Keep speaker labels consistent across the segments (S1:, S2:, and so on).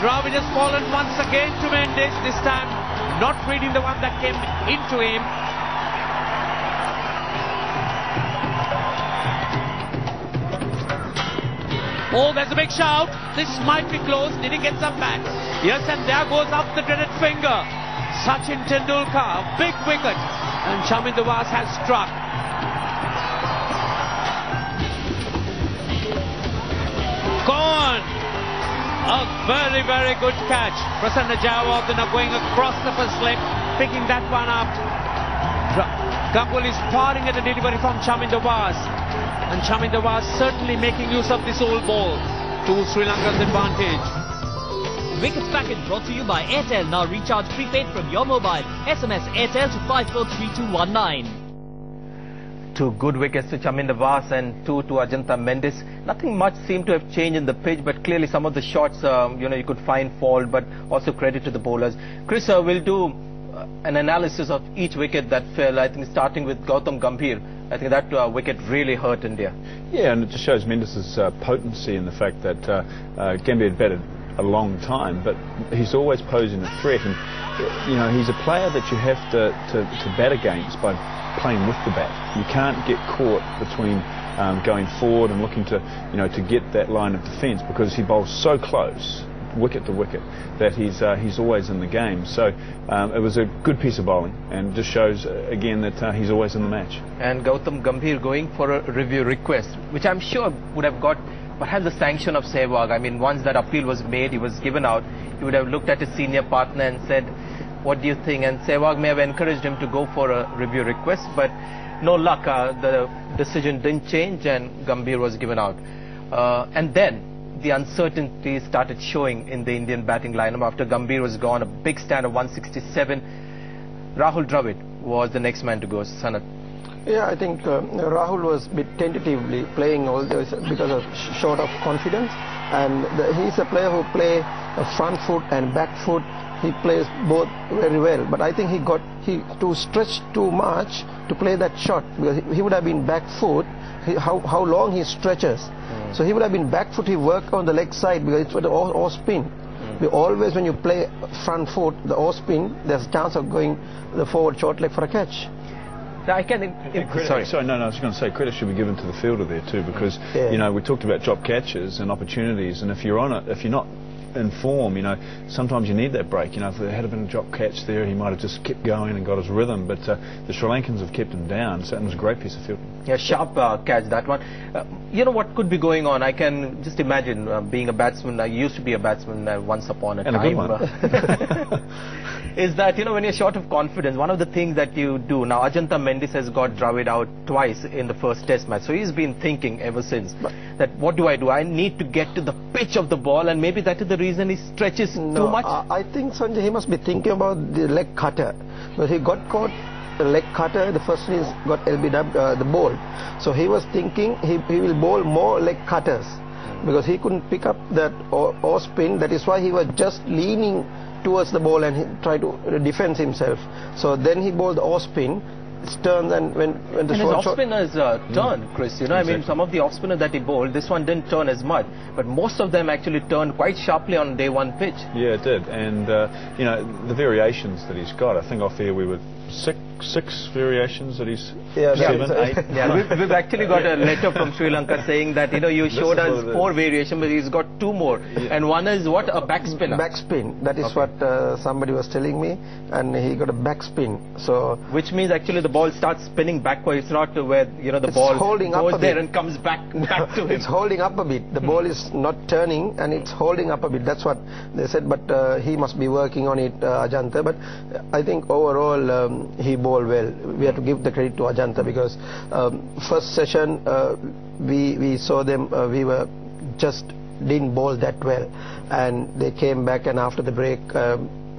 S1: Dravid has fallen once again to Mendes, this time not reading the one that came into him. Oh, there's a big shout. This might be close. Did he get some bats? Yes, and there goes up the dreaded finger. Sachin Tendulkar, big wicket. And Chaminda Vaas has struck. Gone. A very, very good catch. Prasanna Jayawardene going across the first slip, picking that one up. Ganguly is firing at a delivery from Chaminda Vaas. And Chaminda Vaas certainly making use of this old ball to Sri Lanka's advantage.
S2: Wickets packet brought to you by Airtel. Now recharge prepaid from your mobile. SMS Airtel to 543219.
S3: 2 good wickets to Chaminda Vaas and 2 to Ajantha Mendes. Nothing much seemed to have changed in the pitch, but clearly some of the shots, you could find fault, but also credit to the bowlers. Chris, we'll do an analysis of each wicket that fell. I think starting with Gautam Gambhir. I think that wicket really hurt India.
S4: Yeah, and it just shows Mendes' potency in the fact that Gambhir had batted a long time, but he's always posing a threat, and he's a player that you have to bat against by playing with the bat. You can't get caught between going forward and looking to get that line of defence, because he bowls so close, wicket to wicket, that he's always in the game. So it was a good piece of bowling, and just shows again that he's always in the match. And
S3: Gautam Gambhir going for a review request, which I'm sure would have got perhaps the sanction of Sehwag. I mean, once that appeal was made, he was given out, he would have looked at his senior partner and said, what do you think? And Sehwag may have encouraged him to go for a review request, but no luck. The decision didn't change and Gambhir was given out. And then the uncertainty started showing in the Indian batting lineup after Gambhir was gone. A big stand of 167. Rahul Dravid was the next man to go. Sanat.
S5: Yeah, I think Rahul was a bit tentatively playing all this because of short of confidence, and he's a player who play front foot and back foot. He plays both very well, but I think he to stretch too much to play that shot, because he would have been back foot. How long he stretches, so he would have been back foot. He work on the leg side because it's for the off spin. Always when you play front foot, the off spin, there's a chance of going the forward short leg for a catch.
S3: I can.
S4: Sorry, no, I was going to say credit should be given to the fielder there too, because we talked about drop catches and opportunities, and if you're not in form, sometimes you need that break. If there had been a drop catch there, he might have just kept going and got his rhythm, but the Sri Lankans have kept him down, so it was a great piece of fielding.
S3: Yeah, sharp catch, that one. What could be going on? I can just imagine being a batsman. I used to be a batsman once upon a time.
S4: And a good one.
S3: Is that, when you're short of confidence, one of the things that you do, now Ajantha Mendes has got Dravid out twice in the first test match, so he's been thinking ever since that what do? I need to get to the pitch of the ball, and maybe that is the reason he stretches too much.
S5: I think, Sanjay, he must be thinking about the leg cutter, but he got caught the leg cutter, the first innings got LBW, the ball, so he was thinking he will bowl more leg cutters, because he couldn't pick up that or spin. That is why he was just leaning towards the ball and he tried to defend himself. So then he bowled the off spin, turns, and when the
S3: his off spinners turned, Chris.
S4: Exactly.
S3: I mean, some of the off spinners that he bowled, this one didn't turn as much, but most of them actually turned quite sharply on day one pitch.
S4: Yeah, it did, and the variations that he's got. I think off air we were six variations that he's 7, 8.
S3: Yeah, we've actually got a letter from Sri Lanka saying that you showed us 4 variations, but he's got 2 more, and one is what, a backspin.
S5: Backspin. That is what somebody was telling me, and he got a backspin. So
S3: which means actually the ball starts spinning backwards. It's not where the ball
S5: holding
S3: goes
S5: up
S3: there and comes back to him.
S5: It's holding up a bit. The ball is not turning and it's holding up a bit. That's what they said. But he must be working on it, Ajantha. But I think overall he bowled well. We have to give the credit to Ajantha, because first session we saw them. We were just didn't bowl that well, and they came back, and after the break.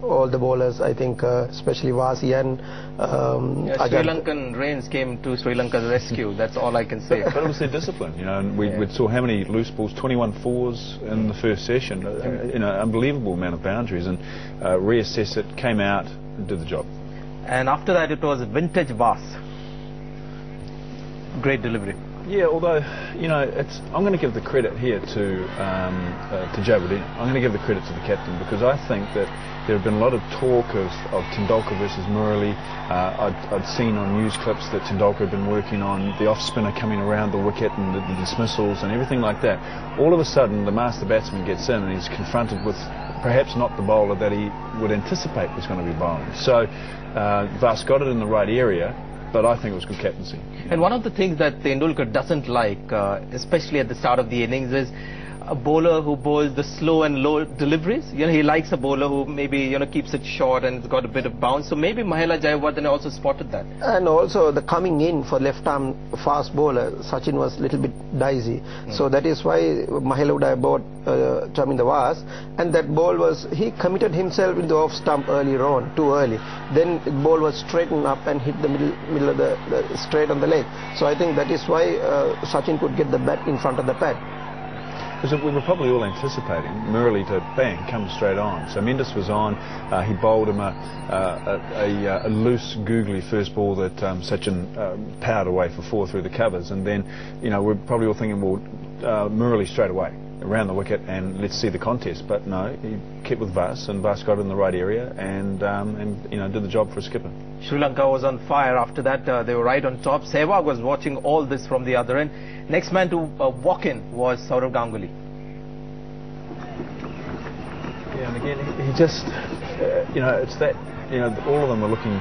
S5: All the bowlers, I think, especially Vasi and
S3: Sri Lankan Rains came to Sri Lanka's rescue. That's all I can say.
S4: But it was their discipline, and we saw how many loose balls, 21 fours in the first session, unbelievable amount of boundaries, and reassessed it, came out and did the job.
S3: And after that it was vintage Vaas. Great delivery.
S4: Yeah, although, you know, I'm going to give the credit here to Joe Woodin. I'm going to give the credit to the captain, because I think that there have been a lot of talk of Tendulkar versus Murali. I'd seen on news clips that Tendulkar had been working on the off-spinner coming around the wicket and the dismissals and everything like that. All of a sudden, the master batsman gets in and he's confronted with perhaps not the bowler that he would anticipate was going to be bowling. So Vas got it in the right area, but I think it was good captaincy.
S3: And one of the things that Tendulkar doesn't like, especially at the start of the innings, is a bowler who bowls the slow and low deliveries. You know, he likes a bowler who maybe, you know, keeps it short and it's got a bit of bounce. So maybe Mahela Jayawardene also spotted that. And also the coming in for left-arm fast bowler, Sachin was a little bit dicey. So that is why Mahela would have bowled Chaminda Vas. And that ball was, he committed himself in the off stump earlier on, too early. Then the ball was straightened up and hit the middle of the straight on the leg. So I think that is why Sachin could get the bat in front of the pad.
S4: Because we were probably all anticipating Murali to bang, come straight on. So Mendes was on, he bowled him a loose, googly first ball that Sachin powered away for 4 through the covers, and then, you know, we're probably all thinking, well, Murali straight away around the wicket and let's see the contest. But no, he kept with Vas, and Vas got it in the right area and you know, did the job for a skipper. Sri Lanka was on fire after that. They were right on top. Sehwag was watching all this from the other end. Next man to walk in was Sourav Ganguly. Yeah, and again, he just, you know, it's that, you know, all of them were looking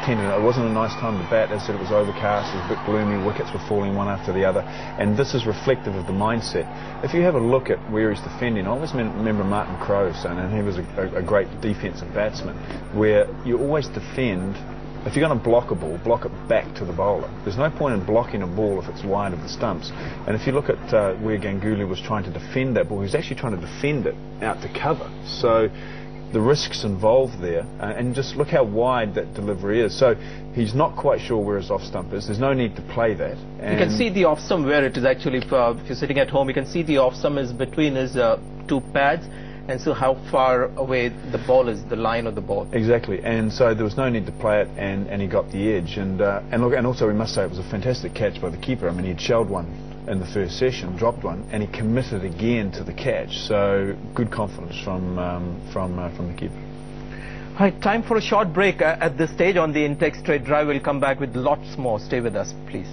S4: tentative. It wasn't a nice time to bat. As I said, it was overcast, it was a bit gloomy, wickets were falling one after the other, and this is reflective of the mindset. If you have a look at where he's defending, I always remember Martin Crowe saying, and he was a great defensive batsman, where you always defend. If you're going to block a ball, block it back to the bowler. There's no point in blocking a ball if it's wide of the stumps. And if you look at where Ganguly was trying to defend that ball, he was actually trying to defend it out to cover. So the risks involved there, and just look how wide that delivery is. So he's not quite sure where his off stump is. There's no need to play that. And you can see the off stump where it is actually. If you're sitting at home, you can see the off stump is between his 2 pads. And so how far away the ball is, the line of the ball. Exactly, and so there was no need to play it, and he got the edge. And look, and also we must say it was a fantastic catch by the keeper. I mean, he'd shelled one in the first session, dropped one, and he committed again to the catch. So good confidence from the keeper. Right, time for a short break at this stage on the Intex Straight Drive. We'll come back with lots more. Stay with us, please.